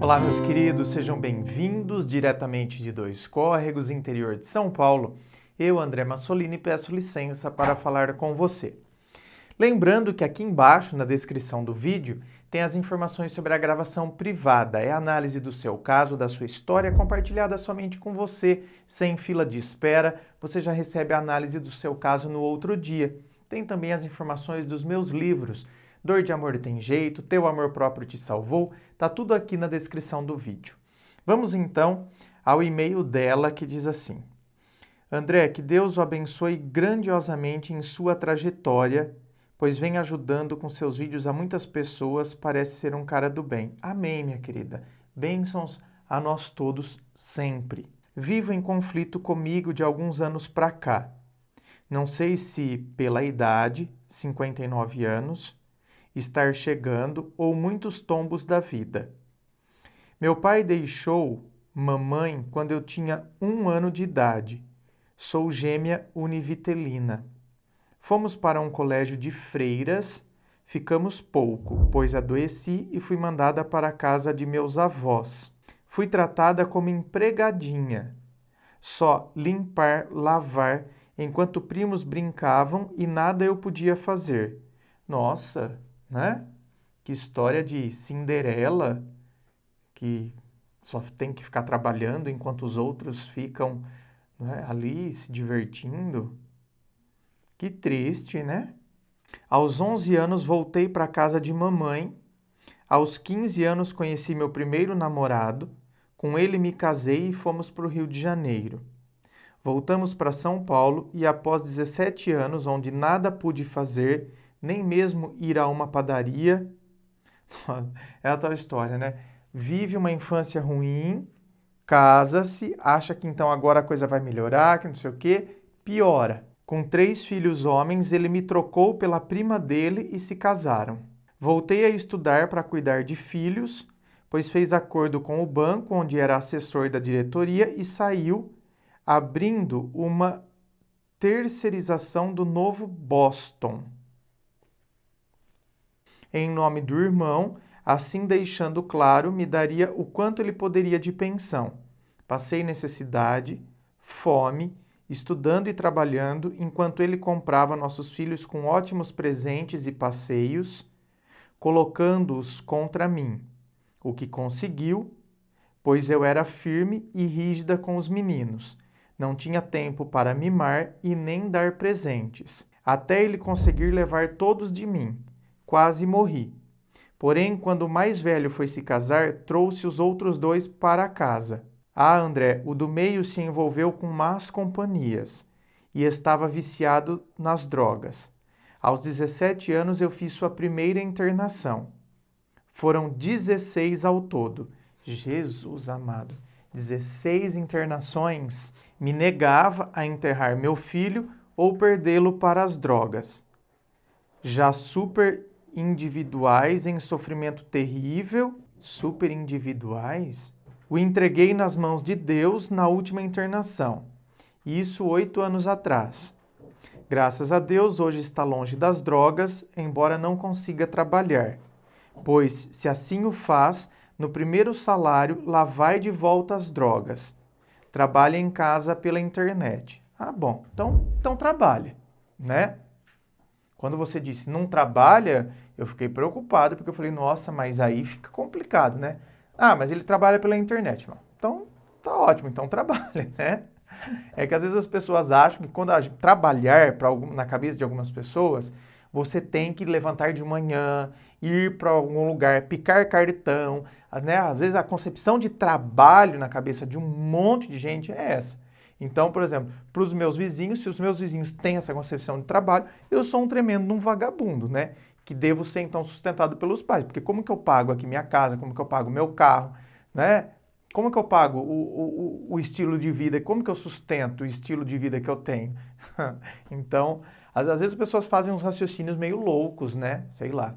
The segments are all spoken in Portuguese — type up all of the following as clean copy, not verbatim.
Olá, meus queridos, sejam bem-vindos diretamente de Dois Córregos, interior de São Paulo. Eu, André Massolini, peço licença para falar com você. Lembrando que aqui embaixo, na descrição do vídeo, tem as informações sobre a gravação privada. É a análise do seu caso, da sua história, compartilhada somente com você, sem fila de espera. Você já recebe a análise do seu caso no outro dia. Tem também as informações dos meus livros. Dor de Amor Tem Jeito, Teu Amor Próprio Te Salvou, tá tudo aqui na descrição do vídeo. Vamos então ao e-mail dela que diz assim: André, que Deus o abençoe grandiosamente em sua trajetória, pois vem ajudando com seus vídeos a muitas pessoas, parece ser um cara do bem. Amém, minha querida. Bênçãos a nós todos sempre. Vivo em conflito comigo de alguns anos pra cá. Não sei se pela idade, 59 anos, estar chegando ou muitos tombos da vida. Meu pai deixou mamãe quando eu tinha 1 ano de idade. Sou gêmea univitelina. Fomos para um colégio de freiras, ficamos pouco, pois adoeci e fui mandada para a casa de meus avós. Fui tratada como empregadinha. Só limpar, lavar, enquanto primos brincavam e nada eu podia fazer. Nossa, né? Que história de Cinderela, que só tem que ficar trabalhando enquanto os outros ficam, né, ali se divertindo. Que triste, né? Aos 11 anos voltei para a casa de mamãe. Aos 15 anos conheci meu primeiro namorado. Com ele me casei e fomos para o Rio de Janeiro. Voltamos para São Paulo e após 17 anos, onde nada pude fazer, nem mesmo ir a uma padaria. É a tal história, né? Vive uma infância ruim, casa-se, acha que então agora a coisa vai melhorar, que não sei o quê, piora. Com 3 filhos homens, ele me trocou pela prima dele e se casaram. Voltei a estudar para cuidar de filhos, pois fez acordo com o banco, onde era assessor da diretoria, e saiu abrindo uma terceirização do Novo Boston, em nome do irmão, assim deixando claro, me daria o quanto ele poderia de pensão. Passei necessidade, fome, estudando e trabalhando, enquanto ele comprava nossos filhos com ótimos presentes e passeios, colocando-os contra mim, o que conseguiu, pois eu era firme e rígida com os meninos. Não tinha tempo para mimar e nem dar presentes, até ele conseguir levar todos de mim. Quase morri. Porém, quando o mais velho foi se casar, trouxe os outros 2 para casa. Ah, André, o do meio se envolveu com más companhias e estava viciado nas drogas. Aos 17 anos eu fiz sua primeira internação. Foram 16 ao todo. Jesus amado, 16 internações. Me negava a enterrar meu filho ou perdê-lo para as drogas. Já super individuais em sofrimento terrível, super individuais, o entreguei nas mãos de Deus na última internação. Isso 8 anos atrás. Graças a Deus, hoje está longe das drogas, embora não consiga trabalhar. Pois, se assim o faz, no primeiro salário, lá vai de volta às drogas. Trabalha em casa pela internet. Ah, bom, então trabalha, né? Quando você disse não trabalha, eu fiquei preocupado, porque eu falei, nossa, mas aí fica complicado, né? Ah, mas ele trabalha pela internet, mano. Então, tá ótimo, então trabalha, né? É que às vezes as pessoas acham que quando a gente trabalhar na cabeça de algumas pessoas, você tem que levantar de manhã, ir para algum lugar, picar cartão, né? Às vezes a concepção de trabalho na cabeça de um monte de gente é essa. Então, por exemplo, para os meus vizinhos, se os meus vizinhos têm essa concepção de trabalho, eu sou um tremendo vagabundo, né? Que devo ser, então, sustentado pelos pais. Porque como que eu pago aqui minha casa, como que eu pago meu carro, né? Como que eu pago o estilo de vida, como que eu sustento o estilo de vida que eu tenho? Então, às vezes as pessoas fazem uns raciocínios meio loucos, né? Sei lá.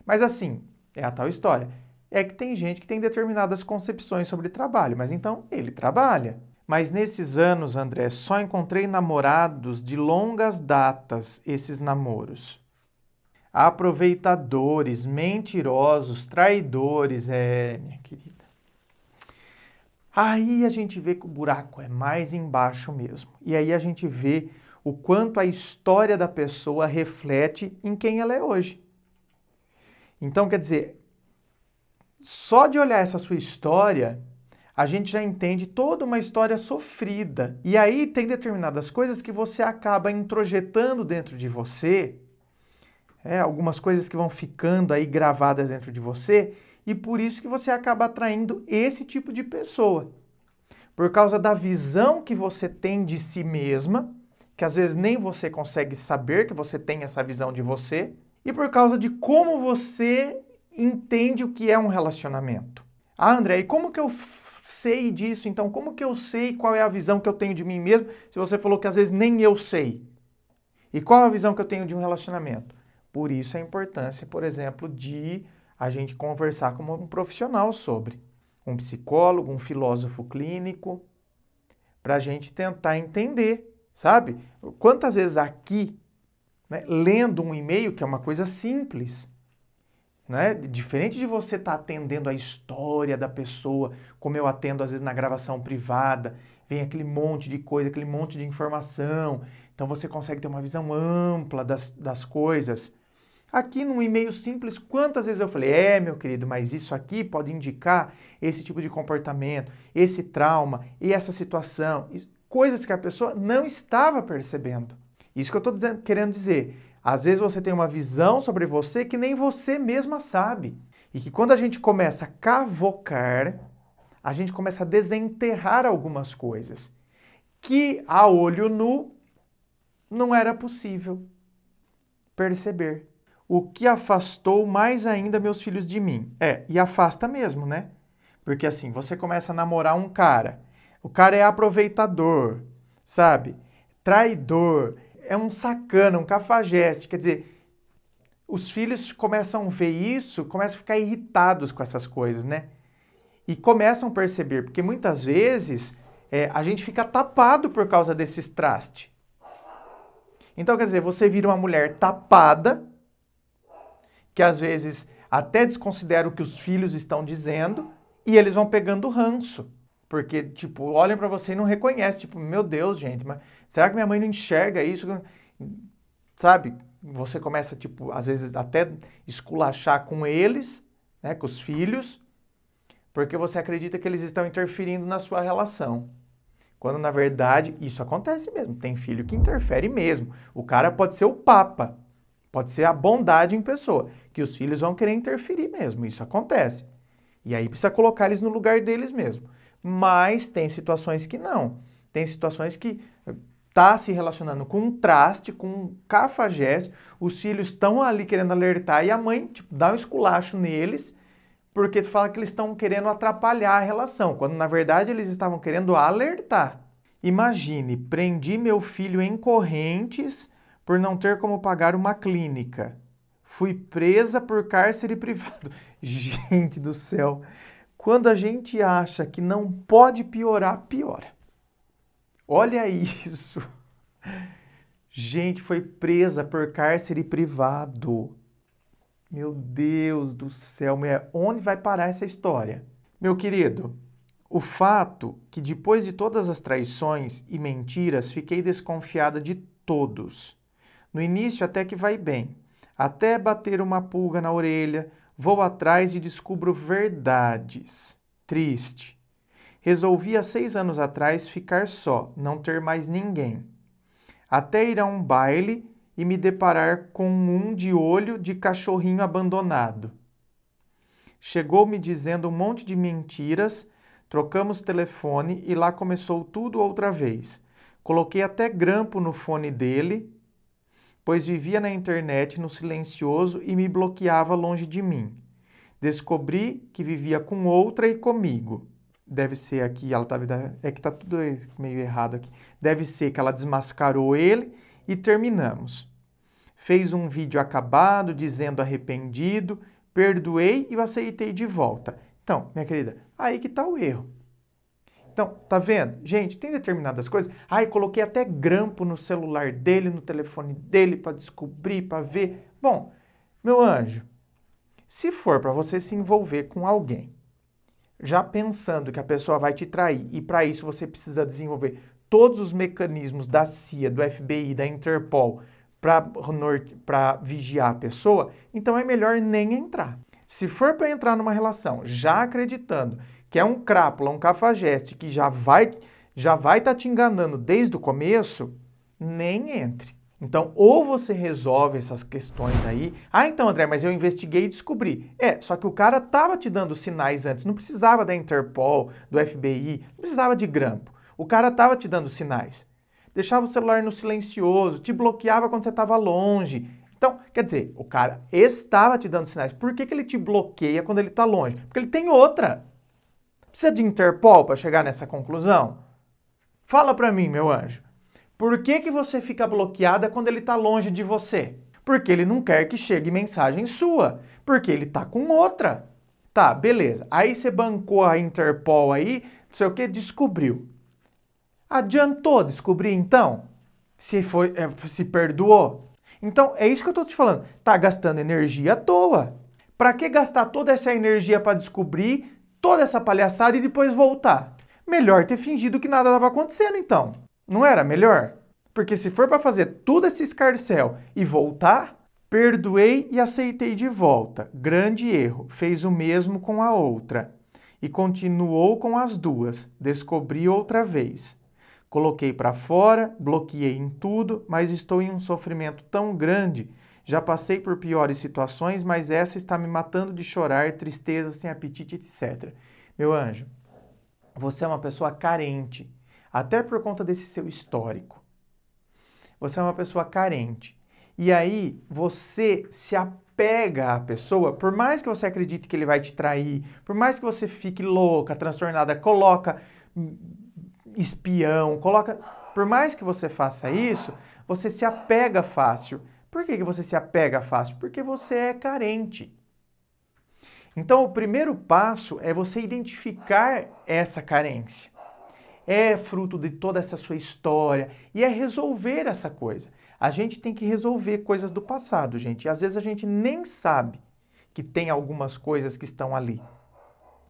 Mas assim, é a tal história. É que tem gente que tem determinadas concepções sobre trabalho, mas então ele trabalha. Mas nesses anos, André, só encontrei namorados de longas datas, esses namoros. Aproveitadores, mentirosos, traidores, minha querida. Aí a gente vê que o buraco é mais embaixo mesmo. E aí a gente vê o quanto a história da pessoa reflete em quem ela é hoje. Então, quer dizer, só de olhar essa sua história, a gente já entende toda uma história sofrida. E aí tem determinadas coisas que você acaba introjetando dentro de você, algumas coisas que vão ficando aí gravadas dentro de você, e por isso que você acaba atraindo esse tipo de pessoa. Por causa da visão que você tem de si mesma, que às vezes nem você consegue saber que você tem essa visão de você, e por causa de como você entende o que é um relacionamento. Ah, André, e como que eu sei disso? Então, como que eu sei qual é a visão que eu tenho de mim mesmo, se você falou que às vezes nem eu sei? E qual a visão que eu tenho de um relacionamento? Por isso a importância, por exemplo, de a gente conversar com um profissional sobre. Um psicólogo, um filósofo clínico, para a gente tentar entender, sabe? Quantas vezes aqui, né, lendo um e-mail, que é uma coisa simples, né? Diferente de você estar atendendo a história da pessoa, como eu atendo às vezes na gravação privada, vem aquele monte de coisa, aquele monte de informação, então você consegue ter uma visão ampla das coisas. Aqui num e-mail simples, quantas vezes eu falei, meu querido, mas isso aqui pode indicar esse tipo de comportamento, esse trauma e essa situação, coisas que a pessoa não estava percebendo. Isso que eu estou querendo dizer. Às vezes você tem uma visão sobre você que nem você mesma sabe. E que quando a gente começa a cavocar, a gente começa a desenterrar algumas coisas que a olho nu não era possível perceber. O que afastou mais ainda meus filhos de mim. E afasta mesmo, né? Porque assim, você começa a namorar um cara, o cara é aproveitador, sabe? Traidor, é um sacana, um cafajeste, quer dizer, os filhos começam a ver isso, começam a ficar irritados com essas coisas, né? E começam a perceber, porque muitas vezes a gente fica tapado por causa desses trastes. Então, quer dizer, você vira uma mulher tapada, que às vezes até desconsidera o que os filhos estão dizendo, e eles vão pegando ranço. Porque, tipo, olham pra você e não reconhecem. Tipo, meu Deus, gente, mas será que minha mãe não enxerga isso? Sabe? Você começa, tipo, às vezes até esculachar com eles, né, com os filhos, porque você acredita que eles estão interferindo na sua relação. Quando, na verdade, isso acontece mesmo. Tem filho que interfere mesmo. O cara pode ser o papa, pode ser a bondade em pessoa, que os filhos vão querer interferir mesmo. Isso acontece. E aí precisa colocar eles no lugar deles mesmo. Mas tem situações que não. Tem situações que tá se relacionando com um traste, com um cafajeste, os filhos estão ali querendo alertar e a mãe tipo, dá um esculacho neles porque fala que eles estão querendo atrapalhar a relação, quando na verdade eles estavam querendo alertar. Imagine, prendi meu filho em correntes por não ter como pagar uma clínica. Fui presa por cárcere privado. Gente do céu, quando a gente acha que não pode piorar, piora. Olha isso. Gente foi presa por cárcere privado. Meu Deus do céu, mulher, onde vai parar essa história? Meu querido, o fato que depois de todas as traições e mentiras, fiquei desconfiada de todos. No início até que vai bem. Até bater uma pulga na orelha, vou atrás e descubro verdades. Triste. Resolvi há 6 anos atrás ficar só, não ter mais ninguém. Até ir a um baile e me deparar com um de olho de cachorrinho abandonado. Chegou me dizendo um monte de mentiras, trocamos telefone e lá começou tudo outra vez. Coloquei até grampo no fone dele, pois vivia na internet no silencioso e me bloqueava longe de mim. Descobri que vivia com outra e comigo. Deve ser aqui, ela tá, é que tá tudo meio errado aqui. Deve ser que ela desmascarou ele e terminamos. Fez um vídeo acabado, dizendo arrependido, perdoei e o aceitei de volta. Então, minha querida, aí que tá o erro. Então, tá vendo? Gente, tem determinadas coisas. Ai, coloquei até grampo no celular dele, no telefone dele, para descobrir, para ver. Bom, meu anjo, se for para você se envolver com alguém, já pensando que a pessoa vai te trair, e para isso você precisa desenvolver todos os mecanismos da CIA, do FBI, da Interpol, para vigiar a pessoa, então é melhor nem entrar. Se for para entrar numa relação já acreditando que é um crápula, um cafajeste, que já vai estar te enganando desde o começo, nem entre. Então, ou você resolve essas questões aí. Ah, então, André, mas eu investiguei e descobri. Só que o cara estava te dando sinais antes. Não precisava da Interpol, do FBI, não precisava de grampo. O cara estava te dando sinais. Deixava o celular no silencioso, te bloqueava quando você estava longe. Então, quer dizer, o cara estava te dando sinais. Por que ele te bloqueia quando ele está longe? Porque ele tem outra. Precisa de Interpol para chegar nessa conclusão? Fala para mim, meu anjo. Por que você fica bloqueada quando ele está longe de você? Porque ele não quer que chegue mensagem sua. Porque ele tá com outra. Tá, beleza. Aí você bancou a Interpol aí, não sei o que, descobriu. Adiantou descobrir então? Se perdoou? Então, é isso que eu tô te falando. Tá gastando energia à toa. Para que gastar toda essa energia para descobrir toda essa palhaçada e depois voltar? Melhor ter fingido que nada estava acontecendo, então. Não era melhor? Porque se for para fazer tudo esse escarcéu e voltar, perdoei e aceitei de volta. Grande erro. Fez o mesmo com a outra. E continuou com as duas. Descobri outra vez. Coloquei para fora, bloqueei em tudo, mas estou em um sofrimento tão grande. Já passei por piores situações, mas essa está me matando de chorar, tristeza, sem apetite, etc. Meu anjo, você é uma pessoa carente, até por conta desse seu histórico. Você é uma pessoa carente. E aí você se apega à pessoa, por mais que você acredite que ele vai te trair, por mais que você fique louca, transtornada, coloca espião, por mais que você faça isso, você se apega fácil. Por que você se apega fácil? Porque você é carente. Então, o primeiro passo é você identificar essa carência. É fruto de toda essa sua história e é resolver essa coisa. A gente tem que resolver coisas do passado, gente. E às vezes a gente nem sabe que tem algumas coisas que estão ali.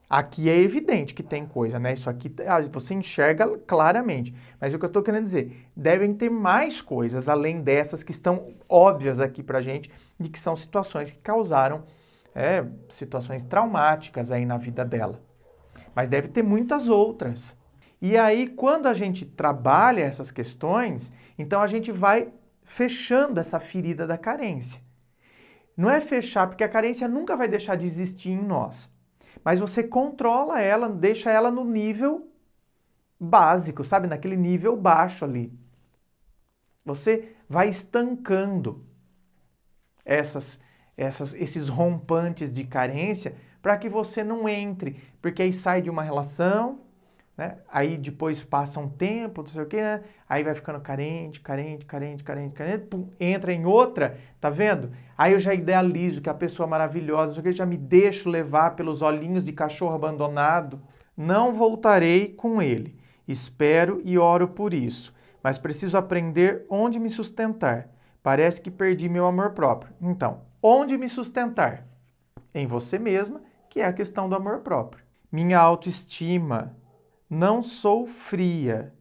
Aqui é evidente que tem coisa, né? Isso aqui você enxerga claramente. Mas o que eu estou querendo dizer, devem ter mais coisas além dessas que estão óbvias aqui pra gente e que são situações que causaram situações traumáticas aí na vida dela. Mas deve ter muitas outras. E aí, quando a gente trabalha essas questões, então a gente vai fechando essa ferida da carência. Não é fechar, porque a carência nunca vai deixar de existir em nós. Mas você controla ela, deixa ela no nível básico, sabe? Naquele nível baixo ali. Você vai estancando esses rompantes de carência para que você não entre. Porque aí sai de uma relação, né? Aí depois passa um tempo, não sei o quê, né? Aí vai ficando carente, pum, entra em outra, tá vendo? Aí eu já idealizo que a pessoa é maravilhosa, não sei o quê, já me deixo levar pelos olhinhos de cachorro abandonado. Não voltarei com ele. Espero e oro por isso, mas preciso aprender onde me sustentar. Parece que perdi meu amor próprio. Então, onde me sustentar? Em você mesma, que é a questão do amor próprio. Minha autoestima. Não sou fria,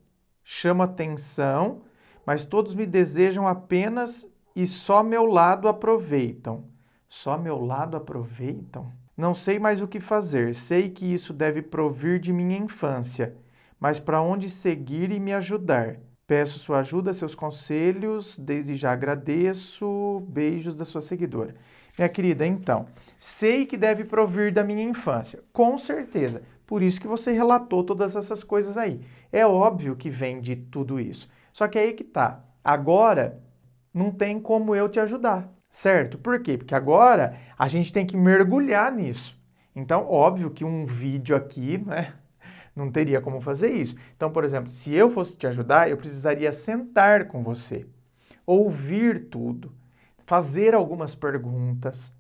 chamo atenção, mas todos me desejam apenas e só meu lado aproveitam. Só meu lado aproveitam? Não sei mais o que fazer, sei que isso deve provir de minha infância, mas para onde seguir e me ajudar? Peço sua ajuda, seus conselhos, desde já agradeço, beijos da sua seguidora. Minha querida, então, sei que deve provir da minha infância, com certeza. Por isso que você relatou todas essas coisas aí. É óbvio que vem de tudo isso. Só que aí que tá. Agora, não tem como eu te ajudar, certo? Por quê? Porque agora a gente tem que mergulhar nisso. Então, óbvio que um vídeo aqui, né, não teria como fazer isso. Então, por exemplo, se eu fosse te ajudar, eu precisaria sentar com você, ouvir tudo, fazer algumas perguntas,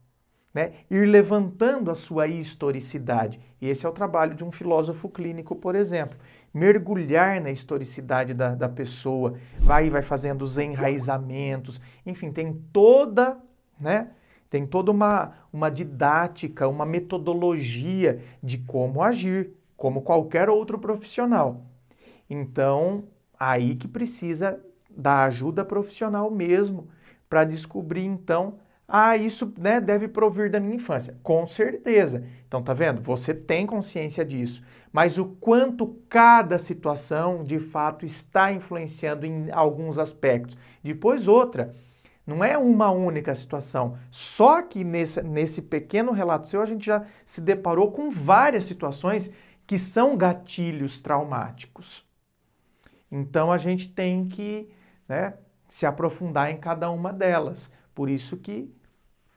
né? Ir levantando a sua historicidade. E esse é o trabalho de um filósofo clínico, por exemplo. Mergulhar na historicidade da pessoa, vai fazendo os enraizamentos, enfim, tem toda, né, Tem toda uma didática, uma metodologia de como agir, como qualquer outro profissional. Então, aí que precisa da ajuda profissional mesmo, para descobrir, então, isso, né, deve provir da minha infância. Com certeza. Então, tá vendo? Você tem consciência disso. Mas o quanto cada situação, de fato, está influenciando em alguns aspectos. Depois, outra. Não é uma única situação. Só que nesse pequeno relato seu, a gente já se deparou com várias situações que são gatilhos traumáticos. Então, a gente tem que, né, se aprofundar em cada uma delas. Por isso que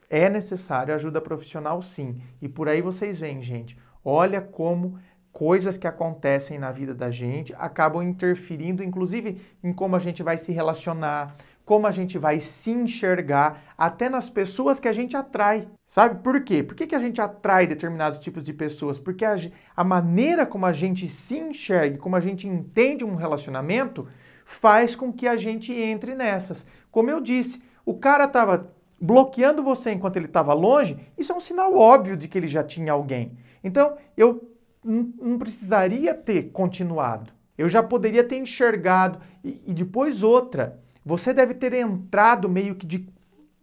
é necessário ajuda profissional, sim. E por aí vocês veem, gente. Olha como coisas que acontecem na vida da gente acabam interferindo, inclusive, em como a gente vai se relacionar, como a gente vai se enxergar, até nas pessoas que a gente atrai. Sabe por quê? Por que a gente atrai determinados tipos de pessoas? Porque a maneira como a gente se enxerga, como a gente entende um relacionamento, faz com que a gente entre nessas. Como eu disse, o cara estava bloqueando você enquanto ele estava longe, isso é um sinal óbvio de que ele já tinha alguém. Então, eu não precisaria ter continuado. Eu já poderia ter enxergado. E depois outra. Você deve ter entrado meio que de,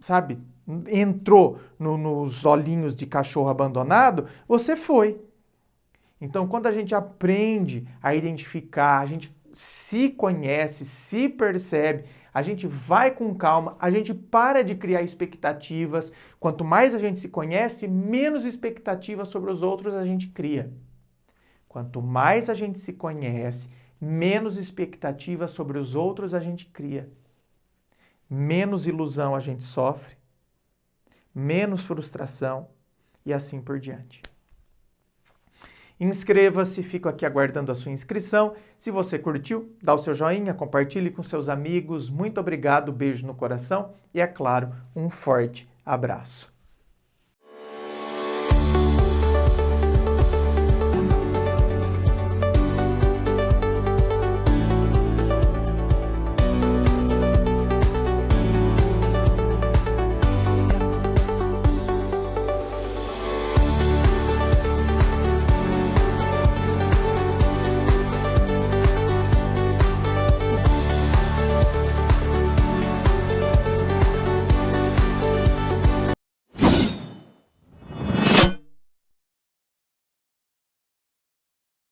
sabe, entrou nos olhinhos de cachorro abandonado, você foi. Então, quando a gente aprende a identificar, a gente se conhece, se percebe, a gente vai com calma, a gente para de criar expectativas. Quanto mais a gente se conhece, menos expectativas sobre os outros a gente cria. Quanto mais a gente se conhece, menos expectativas sobre os outros a gente cria. Menos ilusão a gente sofre, menos frustração e assim por diante. Inscreva-se, fico aqui aguardando a sua inscrição. Se você curtiu, dá o seu joinha, compartilhe com seus amigos. Muito obrigado, beijo no coração e, é claro, um forte abraço.